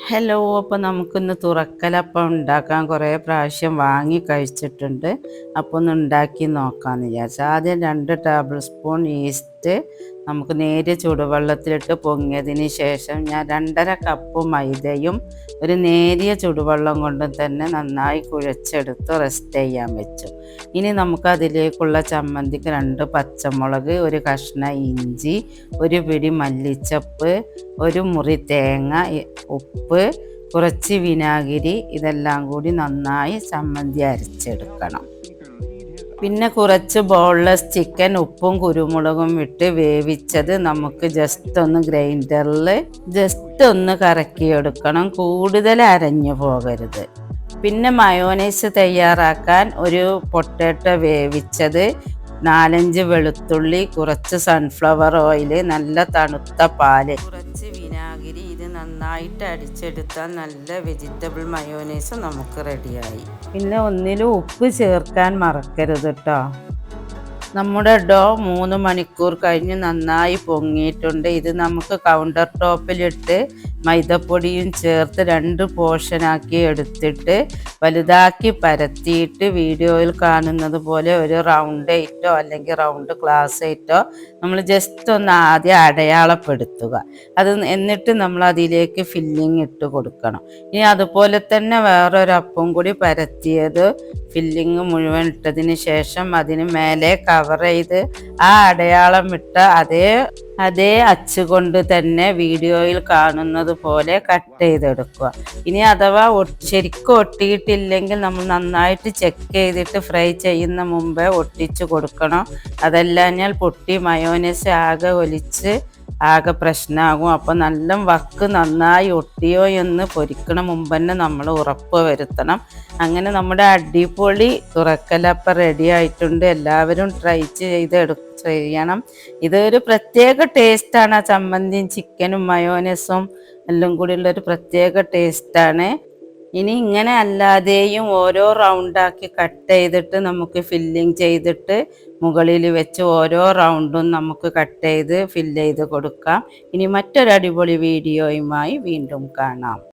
Hello, അപ്പോൾ നമുക്കിന്ന് തുറക്കലപ്പം ഉണ്ടാക്കാൻ കുറേ പ്രാവശ്യം വാങ്ങി കഴിച്ചിട്ടുണ്ട്. അപ്പോൾ ഒന്ന് ഉണ്ടാക്കി നോക്കാമെന്ന് വിചാരിച്ചു. ആദ്യം 2 ടേബിൾ സ്പൂൺ ഈസ്റ്റ് നമുക്ക് നേരിയ ചൂടുവെള്ളത്തിലിട്ട് പൊങ്ങിയതിന് ശേഷം ഞാൻ 2.5 കപ്പ് മൈദയും ഒരു നേരിയ ചൂടുവെള്ളം കൊണ്ട് തന്നെ നന്നായി കുഴച്ചെടുത്ത് റെസ്റ്റ് ചെയ്യാൻ വെച്ചു. ഇനി നമുക്ക് അതിലേക്കുള്ള ചമ്മന്തിക്ക് 2 പച്ചമുളക്, ഒരു കഷ്ണം ഇഞ്ചി, ഒരു പിടി മല്ലിച്ചപ്പ്, ഒരു മുറി തേങ്ങ, ഉപ്പ്, കുറച്ച് വിനാഗിരി, ഇതെല്ലാം കൂടി നന്നായി ചമ്മന്തി അരച്ചെടുക്കണം. പിന്നെ കുറച്ച് ബോൺലെസ് ചിക്കൻ ഉപ്പും കുരുമുളകും ഇട്ട് വേവിച്ചത് നമുക്ക് ജസ്റ്റ് ഒന്ന് ഗ്രൈൻഡറിൽ കറക്കിയെടുക്കണം. കൂടുതൽ അരഞ്ഞു പോകരുത്. പിന്നെ മയോനൈസ് തയ്യാറാക്കാൻ ഒരു പൊട്ടാറ്റോ വേവിച്ചത്, 4-5 വെളുത്തുള്ളി, കുറച്ച് സൺഫ്ലവർ ഓയിൽ, നല്ല തണുത്ത പാല്, കുറച്ച് വിനാഗിരി. ഇത് നന്നായിട്ട് അടിച്ചെടുത്താൽ നല്ല വെജിറ്റബിൾ മയോനൈസ് നമുക്ക് റെഡിയായി. പിന്നെ ഒന്നിലും ഉപ്പ് ചേർക്കാൻ മറക്കരുത് കേട്ടോ. നമ്മുടെ ഡോ 3 മണിക്കൂർ കഴിഞ്ഞ് നന്നായി പൊങ്ങിയിട്ടുണ്ട്. ഇത് നമുക്ക് കൗണ്ടർ ടോപ്പിലിട്ട് മൈദപ്പൊടിയും ചേർത്ത് 2 പോർഷനാക്കി എടുത്തിട്ട് വലുതാക്കി പരത്തിയിട്ട് വീഡിയോയിൽ കാണുന്നത് പോലെ ഒരു റൗണ്ട് ആയിട്ടോ അല്ലെങ്കിൽ റൗണ്ട് ഗ്ലാസ് ആയിട്ടോ നമ്മൾ ജസ്റ്റ് ഒന്ന് ആദ്യം അടയാളപ്പെടുത്തുക. എന്നിട്ട് നമ്മൾ അതിലേക്ക് ഫില്ലിങ് ഇട്ട് കൊടുക്കണം. ഇനി അതുപോലെ തന്നെ വേറൊരപ്പം കൂടി പരത്തിയത് ഫില്ലിങ് മുഴുവൻ ഇട്ടതിന് ശേഷം അതിന് മേലെ കവർ ചെയ്ത് ആ അടയാളം ഇട്ട അതേ അച്ച് കൊണ്ട് തന്നെ വീഡിയോയിൽ കാണുന്നത് പോലെ കട്ട് ചെയ്തെടുക്കുക. ഇനി അഥവാ ശരിക്കും ഒട്ടിയിട്ടില്ലെങ്കിൽ നമ്മൾ നന്നായിട്ട് ചെക്ക് ചെയ്തിട്ട് ഫ്രൈ ചെയ്യുന്ന മുമ്പേ ഒട്ടിച്ച് കൊടുക്കണം. അതല്ലാഞ്ഞാൽ പൊട്ടി മയോനൈസ് ആകെ ഒലിച്ച് ആകെ പ്രശ്നമാകും. അപ്പോൾ നല്ല വക്ക് നന്നായി ഒട്ടിയോ എന്ന് പൊരിക്കണ മുമ്പ് തന്നെ നമ്മൾ ഉറപ്പ് വരുത്തണം. അങ്ങനെ നമ്മുടെ അടിപൊളി തുറക്കലപ്പം റെഡി ആയിട്ടുണ്ട്. എല്ലാവരും ട്രൈ ചെയ്യണം. ഇതൊരു പ്രത്യേക ടേസ്റ്റാണ്. ആ ചമ്മന്തിയും ചിക്കനും മയോനൈസും എല്ലാം കൂടി ഉള്ളൊരു പ്രത്യേക ടേസ്റ്റാണ്. ഇനി ഇങ്ങനെ അല്ലാതെയും ഓരോ റൗണ്ടാക്കി കട്ട് ചെയ്തിട്ട് നമുക്ക് ഫില്ലിങ് ചെയ്തിട്ട് മുകളിൽ വെച്ച് ഓരോ റൗണ്ടും നമുക്ക് കട്ട് ചെയ്ത് ഫില്ല് ചെയ്ത് കൊടുക്കാം. ഇനി മറ്റൊരു അടിപൊളി വീഡിയോയുമായി വീണ്ടും കാണാം.